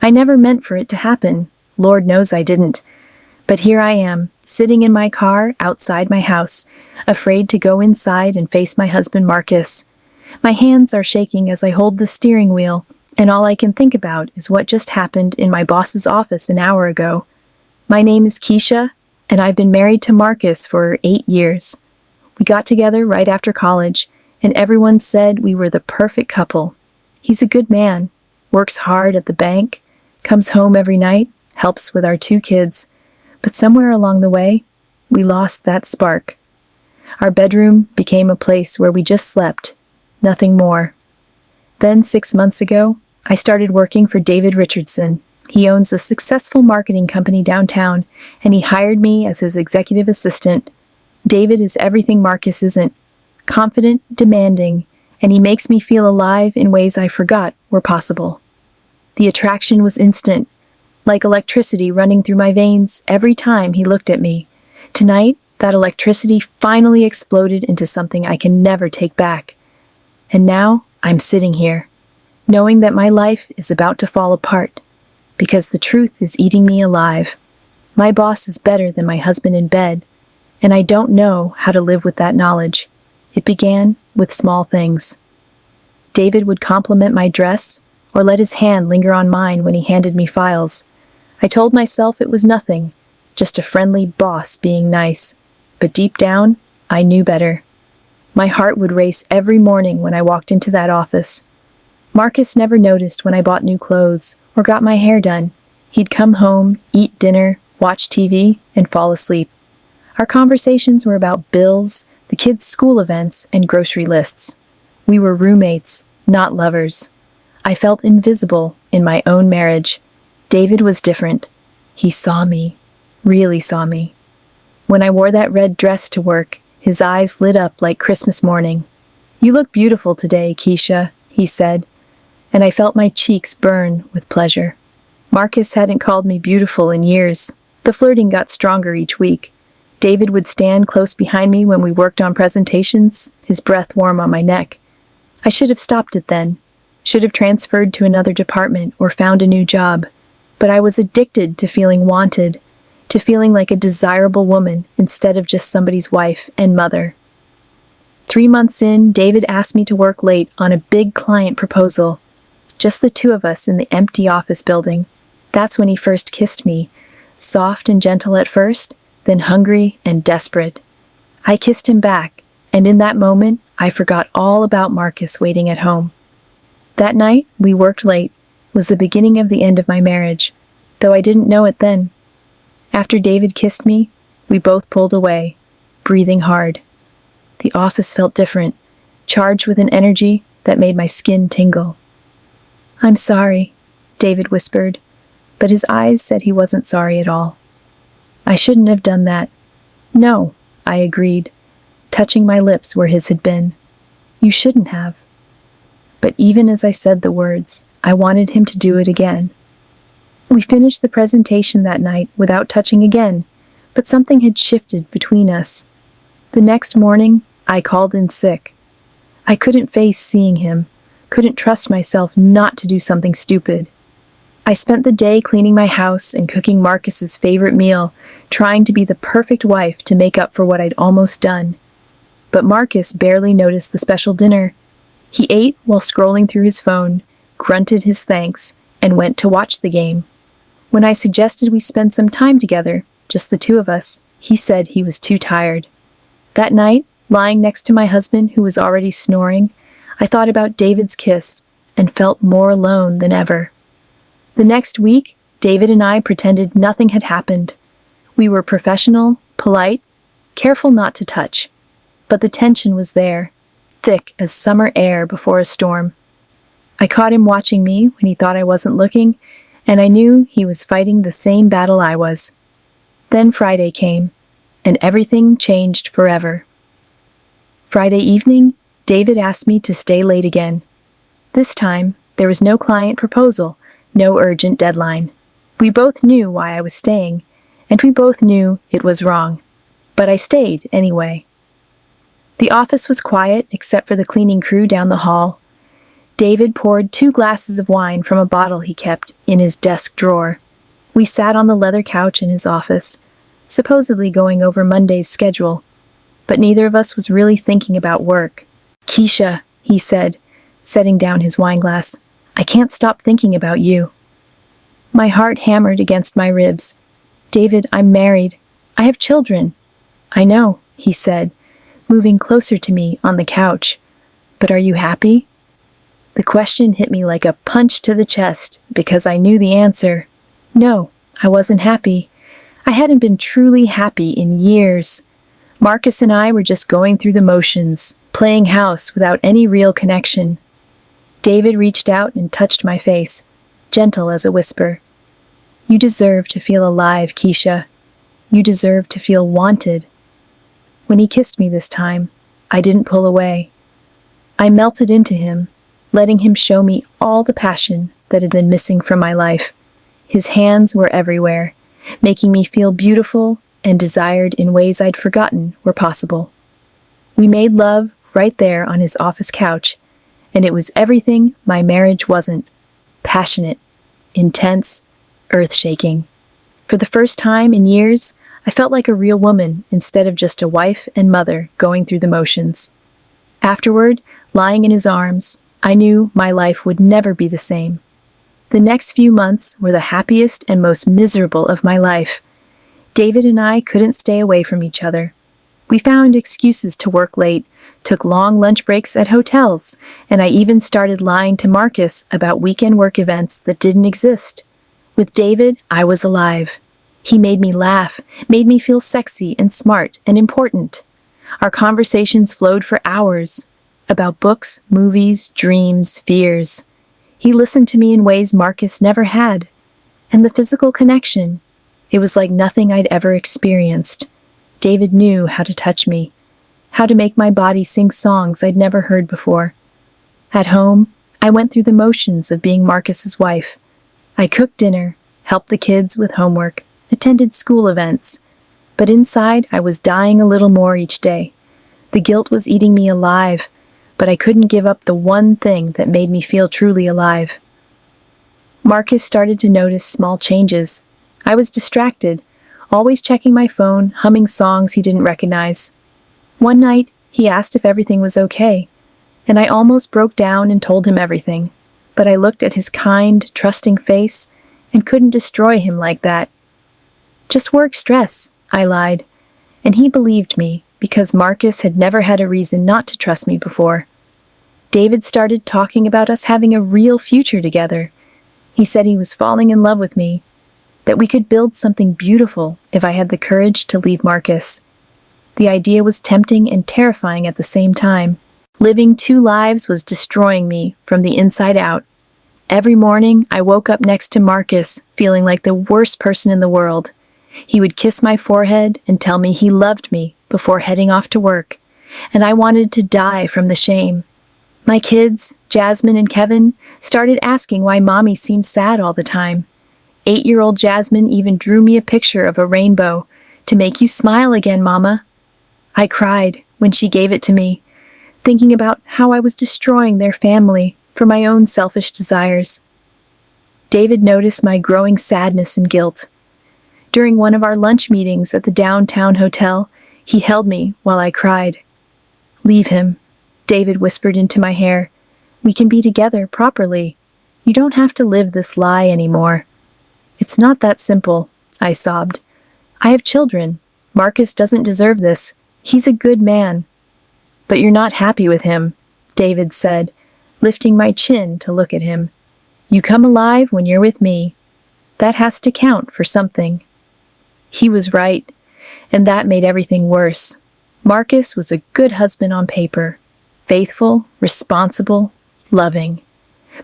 I never meant for it to happen. Lord knows I didn't. But here I am, sitting in my car outside my house, afraid to go inside and face my husband Marcus. My hands are shaking as I hold the steering wheel, and all I can think about is what just happened in my boss's office an hour ago. My name is Keisha, and I've been married to Marcus for 8 years. We got together right after college, and everyone said we were the perfect couple. He's a good man, works hard at the bank, comes home every night, helps with our 2 kids, but somewhere along the way, we lost that spark. Our bedroom became a place where we just slept, nothing more. Then 6 months ago, I started working for David Richardson. He owns a successful marketing company downtown, and he hired me as his executive assistant. David is everything Marcus isn't. Confident, demanding, and he makes me feel alive in ways I forgot were possible. The attraction was instant, like electricity running through my veins every time he looked at me. Tonight, that electricity finally exploded into something I can never take back. And now, I'm sitting here, knowing that my life is about to fall apart, because the truth is eating me alive. My boss is better than my husband in bed, and I don't know how to live with that knowledge. It began with small things. David would compliment my dress, or let his hand linger on mine when he handed me files. I told myself it was nothing, just a friendly boss being nice, but deep down, I knew better. My heart would race every morning when I walked into that office. Marcus never noticed when I bought new clothes or got my hair done. He'd come home, eat dinner, watch TV, and fall asleep. Our conversations were about bills, the kids' school events, and grocery lists. We were roommates, not lovers. I felt invisible in my own marriage. David was different. He saw me, really saw me. When I wore that red dress to work, his eyes lit up like Christmas morning. "You look beautiful today, Keisha," he said, and I felt my cheeks burn with pleasure. Marcus hadn't called me beautiful in years. The flirting got stronger each week. David would stand close behind me when we worked on presentations, his breath warm on my neck. I should have stopped it then, should have transferred to another department or found a new job, but I was addicted to feeling wanted, to feeling like a desirable woman instead of just somebody's wife and mother. 3 months in, David asked me to work late on a big client proposal. Just the 2 of us in the empty office building. That's when he first kissed me, soft and gentle at first, then hungry and desperate. I kissed him back, and in that moment, I forgot all about Marcus waiting at home. That night, we worked late, was the beginning of the end of my marriage, though I didn't know it then. After David kissed me, we both pulled away, breathing hard. The office felt different, charged with an energy that made my skin tingle. "I'm sorry," David whispered, but his eyes said he wasn't sorry at all. "I shouldn't have done that." "No," I agreed, touching my lips where his had been. "You shouldn't have." But even as I said the words, I wanted him to do it again. We finished the presentation that night without touching again, but something had shifted between us. The next morning, I called in sick. I couldn't face seeing him, couldn't trust myself not to do something stupid. I spent the day cleaning my house and cooking Marcus's favorite meal, trying to be the perfect wife to make up for what I'd almost done. But Marcus barely noticed the special dinner. He ate while scrolling through his phone, grunted his thanks, and went to watch the game. When I suggested we spend some time together, just the 2 of us, he said he was too tired. That night, lying next to my husband who was already snoring, I thought about David's kiss and felt more alone than ever. The next week, David and I pretended nothing had happened. We were professional, polite, careful not to touch. But the tension was there, thick as summer air before a storm. I caught him watching me when he thought I wasn't looking, and I knew he was fighting the same battle I was. Then Friday came, and everything changed forever. Friday evening, David asked me to stay late again. This time, there was no client proposal, no urgent deadline. We both knew why I was staying, and we both knew it was wrong. But I stayed anyway. The office was quiet except for the cleaning crew down the hall. David poured 2 glasses of wine from a bottle he kept in his desk drawer. We sat on the leather couch in his office, supposedly going over Monday's schedule, but neither of us was really thinking about work. "Keisha," he said, setting down his wineglass, "I can't stop thinking about you." My heart hammered against my ribs. "David, I'm married. I have children." "I know," he said, moving closer to me on the couch. "But are you happy?" The question hit me like a punch to the chest because I knew the answer. No, I wasn't happy. I hadn't been truly happy in years. Marcus and I were just going through the motions, playing house without any real connection. David reached out and touched my face, gentle as a whisper. "You deserve to feel alive, Keisha. You deserve to feel wanted." When he kissed me this time, I didn't pull away. I melted into him, letting him show me all the passion that had been missing from my life. His hands were everywhere, making me feel beautiful and desired in ways I'd forgotten were possible. We made love right there on his office couch, and it was everything my marriage wasn't. Passionate, intense, earth-shaking. For the first time in years, I felt like a real woman instead of just a wife and mother going through the motions. Afterward, lying in his arms, I knew my life would never be the same. The next few months were the happiest and most miserable of my life. David and I couldn't stay away from each other. We found excuses to work late, took long lunch breaks at hotels, and I even started lying to Marcus about weekend work events that didn't exist. With David, I was alive. He made me laugh, made me feel sexy and smart and important. Our conversations flowed for hours, about books, movies, dreams, fears. He listened to me in ways Marcus never had. And the physical connection, it was like nothing I'd ever experienced. David knew how to touch me, how to make my body sing songs I'd never heard before. At home, I went through the motions of being Marcus's wife. I cooked dinner, helped the kids with homework, attended school events. But inside, I was dying a little more each day. The guilt was eating me alive, but I couldn't give up the one thing that made me feel truly alive. Marcus started to notice small changes. I was distracted, always checking my phone, humming songs he didn't recognize. One night, he asked if everything was okay, and I almost broke down and told him everything. But I looked at his kind, trusting face and couldn't destroy him like that. "Just work stress," I lied, and he believed me because Marcus had never had a reason not to trust me before. David started talking about us having a real future together. He said he was falling in love with me, that we could build something beautiful if I had the courage to leave Marcus. The idea was tempting and terrifying at the same time. Living 2 lives was destroying me from the inside out. Every morning, I woke up next to Marcus, feeling like the worst person in the world. He would kiss my forehead and tell me he loved me before heading off to work, and I wanted to die from the shame. My kids, Jasmine and Kevin, started asking why Mommy seemed sad all the time. 8-year-old Jasmine even drew me a picture of a rainbow. "To make you smile again, Mama." I cried when she gave it to me, thinking about how I was destroying their family for my own selfish desires. David noticed my growing sadness and guilt. During one of our lunch meetings at the downtown hotel, he held me while I cried. "Leave him," David whispered into my hair. "We can be together properly. You don't have to live this lie anymore." "It's not that simple," I sobbed. "I have children. Marcus doesn't deserve this. He's a good man." "But you're not happy with him," David said, lifting my chin to look at him. "You come alive when you're with me. That has to count for something." He was right, and that made everything worse. Marcus was a good husband on paper, faithful, responsible, loving.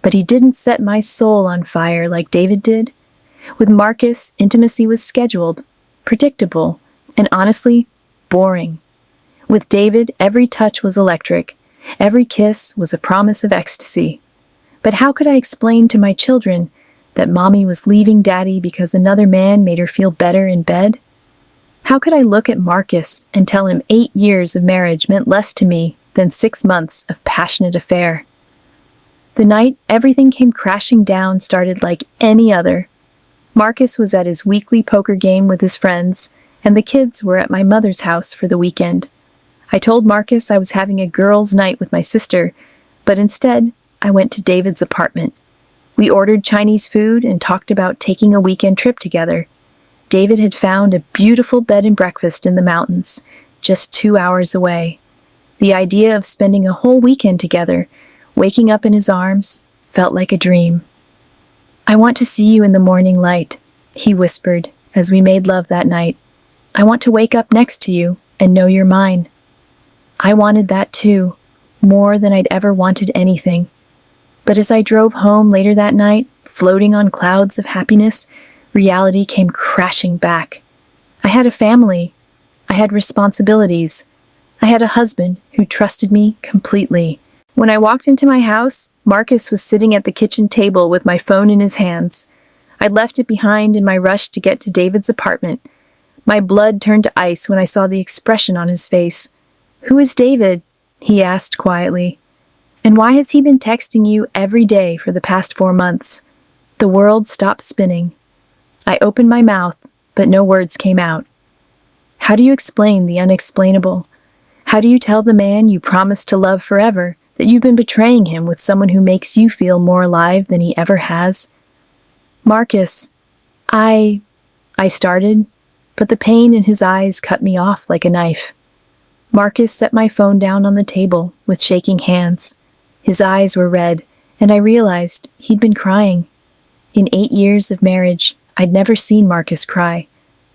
But he didn't set my soul on fire like David did. With Marcus, intimacy was scheduled, predictable, and honestly, boring. With David, every touch was electric. Every kiss was a promise of ecstasy. But how could I explain to my children that Mommy was leaving Daddy because another man made her feel better in bed? How could I look at Marcus and tell him 8 years of marriage meant less to me than 6 months of passionate affair? The night everything came crashing down started like any other. Marcus was at his weekly poker game with his friends, and the kids were at my mother's house for the weekend. I told Marcus I was having a girls' night with my sister, but instead, I went to David's apartment. We ordered Chinese food and talked about taking a weekend trip together. David had found a beautiful bed and breakfast in the mountains, just 2 hours away. The idea of spending a whole weekend together, waking up in his arms, felt like a dream. "I want to see you in the morning light," he whispered as we made love that night. "I want to wake up next to you and know you're mine." I wanted that too, more than I'd ever wanted anything. But as I drove home later that night, floating on clouds of happiness, reality came crashing back. I had a family. I had responsibilities. I had a husband who trusted me completely. When I walked into my house, Marcus was sitting at the kitchen table with my phone in his hands. I'd left it behind in my rush to get to David's apartment. My blood turned to ice when I saw the expression on his face. "Who is David?" he asked quietly. "And why has he been texting you every day for the past 4 months?" The world stopped spinning. I opened my mouth, but no words came out. How do you explain the unexplainable? How do you tell the man you promised to love forever that you've been betraying him with someone who makes you feel more alive than he ever has? "Marcus, I started, but the pain in his eyes cut me off like a knife. Marcus set my phone down on the table with shaking hands. His eyes were red, and I realized he'd been crying. In 8 years of marriage, I'd never seen Marcus cry,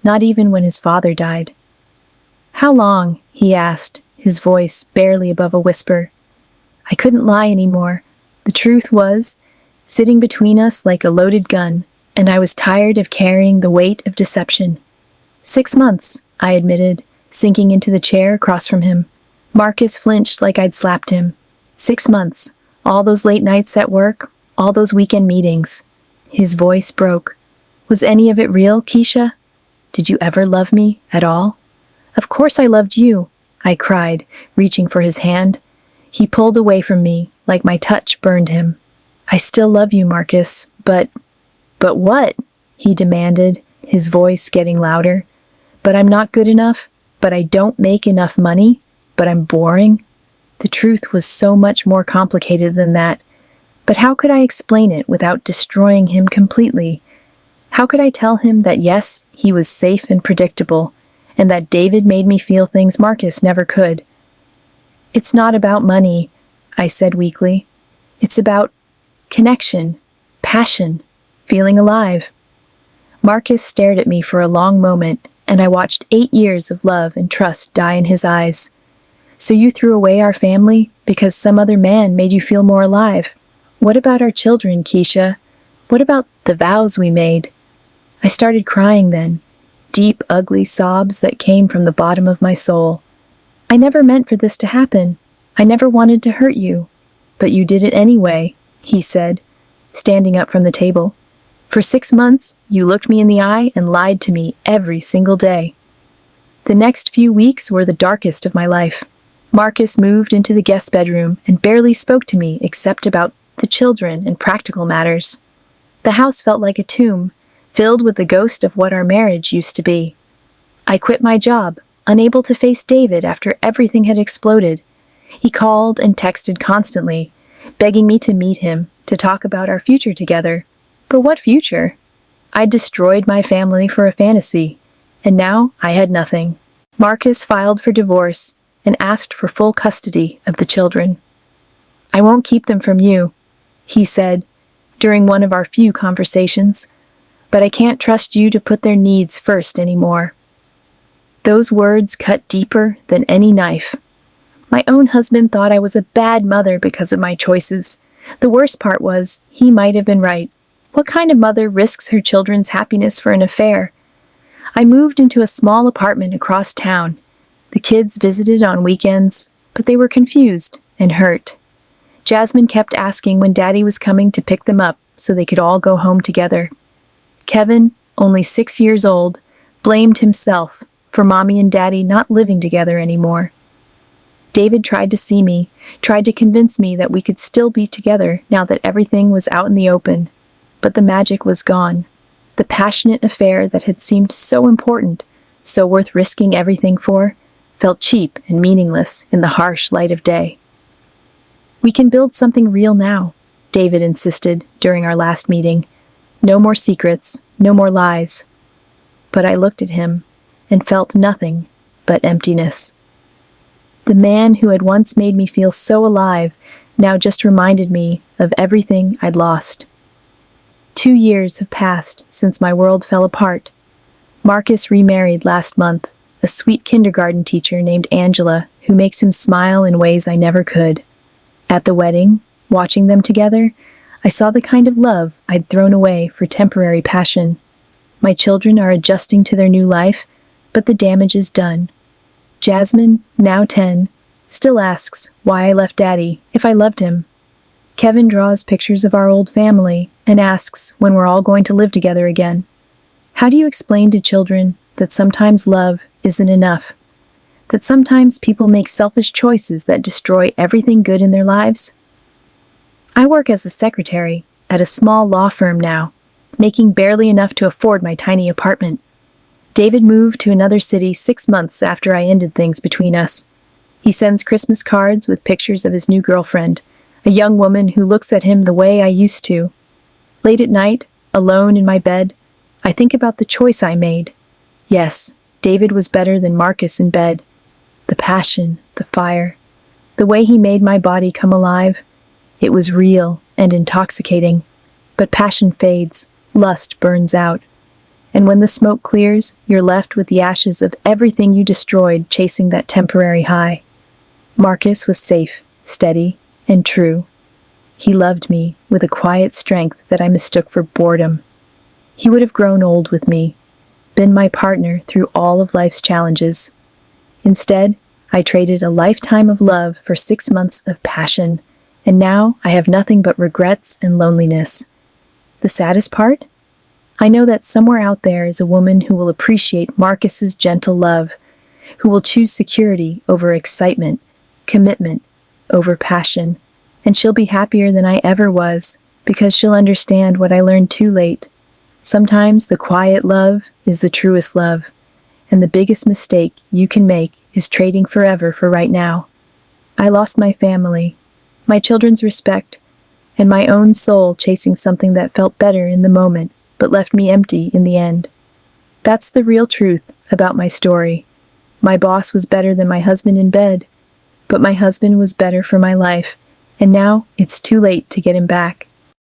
not even when his father died. "How long?" he asked, his voice barely above a whisper. I couldn't lie anymore. The truth was sitting between us like a loaded gun, and I was tired of carrying the weight of deception. 6 months, I admitted, sinking into the chair across from him. Marcus flinched like I'd slapped him. 6 months, all those late nights at work, all those weekend meetings. His voice broke. "Was any of it real, Keisha? Did you ever love me at all?" "Of course I loved you," I cried, reaching for his hand. He pulled away from me, like my touch burned him. "I still love you, Marcus, but what?" he demanded, his voice getting louder. "But I'm not good enough? But I don't make enough money? But I'm boring?" The truth was so much more complicated than that. But how could I explain it without destroying him completely? How could I tell him that yes, he was safe and predictable, and that David made me feel things Marcus never could? "It's not about money," I said weakly. "It's about connection, passion, feeling alive." Marcus stared at me for a long moment, and I watched 8 years of love and trust die in his eyes. "So you threw away our family because some other man made you feel more alive? What about our children, Keisha? What about the vows we made?" I started crying then, deep, ugly sobs that came from the bottom of my soul. "I never meant for this to happen. I never wanted to hurt you. But you did it anyway," he said, standing up from the table. "For 6 months, you looked me in the eye and lied to me every single day." The next few weeks were the darkest of my life. Marcus moved into the guest bedroom and barely spoke to me except about the children and practical matters. The house felt like a tomb, filled with the ghost of what our marriage used to be. I quit my job, unable to face David after everything had exploded. He called and texted constantly, begging me to meet him, to talk about our future together. But what future? I'd destroyed my family for a fantasy, and now I had nothing. Marcus filed for divorce and asked for full custody of the children. "I won't keep them from you," he said during one of our few conversations, "but I can't trust you to put their needs first anymore." Those words cut deeper than any knife. My own husband thought I was a bad mother because of my choices. The worst part was, he might have been right. What kind of mother risks her children's happiness for an affair? I moved into a small apartment across town. The kids visited on weekends, but they were confused and hurt. Jasmine kept asking when Daddy was coming to pick them up so they could all go home together. Kevin, only 6 years old, blamed himself for Mommy and Daddy not living together anymore. David tried to see me, tried to convince me that we could still be together now that everything was out in the open. But the magic was gone. The passionate affair that had seemed so important, so worth risking everything for, felt cheap and meaningless in the harsh light of day. "We can build something real now," David insisted during our last meeting. "No more secrets, no more lies." But I looked at him and felt nothing but emptiness. The man who had once made me feel so alive now just reminded me of everything I'd lost. 2 years have passed since my world fell apart. Marcus remarried last month, a sweet kindergarten teacher named Angela who makes him smile in ways I never could. At the wedding, watching them together, I saw the kind of love I'd thrown away for temporary passion. My children are adjusting to their new life, but the damage is done. Jasmine, now 10, still asks why I left Daddy if I loved him. Kevin draws pictures of our old family and asks when we're all going to live together again. How do you explain to children that sometimes love isn't enough? That sometimes people make selfish choices that destroy everything good in their lives? I work as a secretary at a small law firm now, making barely enough to afford my tiny apartment. David moved to another city 6 months after I ended things between us. He sends Christmas cards with pictures of his new girlfriend, a young woman who looks at him the way I used to. Late at night, alone in my bed, I think about the choice I made. Yes, David was better than Marcus in bed. The passion, the fire, the way he made my body come alive. It was real and intoxicating. But passion fades, lust burns out. And when the smoke clears, you're left with the ashes of everything you destroyed chasing that temporary high. Marcus was safe, steady, and true. He loved me with a quiet strength that I mistook for boredom. He would have grown old with me, been my partner through all of life's challenges. Instead, I traded a lifetime of love for 6 months of passion, and now I have nothing but regrets and loneliness. The saddest part? I know that somewhere out there is a woman who will appreciate Marcus's gentle love, who will choose security over excitement, commitment over passion, and she'll be happier than I ever was because she'll understand what I learned too late. Sometimes the quiet love is the truest love, and the biggest mistake you can make is trading forever for right now. I lost my family, my children's respect, and my own soul chasing something that felt better in the moment but left me empty in the end. That's the real truth about my story. My boss was better than my husband in bed, but my husband was better for my life, and now it's too late to get him back.